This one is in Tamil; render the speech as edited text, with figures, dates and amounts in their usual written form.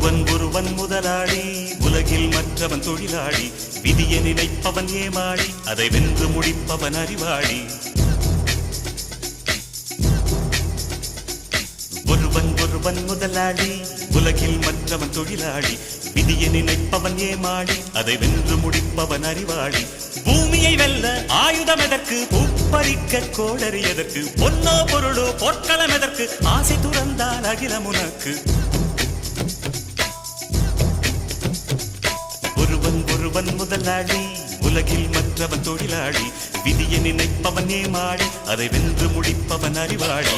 ஒருவன் முதலாளி, உலகில் மற்றவன் தொழிலாளி. விதியை நினைப்பவன் ஏமாளி, அதை வென்று முடிப்பவன் அறிவாளி. ஒருவன் முதலாளி, உலகில் மற்றவன் தொழிலாளி. விதியை நினைப்பவன் ஏமாளி, அதை வென்று முடிப்பவன் அறிவாளி. பூமியை வெல்ல ஆயுதம் எதற்கு, பூப்பறிக்க கோடரி எதற்கு, பொன்னோ பொருளோ பொற்களம் எதற்கு, ஆசை துறந்தால் அகிலம் உனக்கு. ஒருவன் முதலாளி, உலகில் மற்றவன் தொழிலாளி. விதியை நினைப்பவன் ஏமாளி, அதை வென்று முடிப்பவன் அறிவாளி.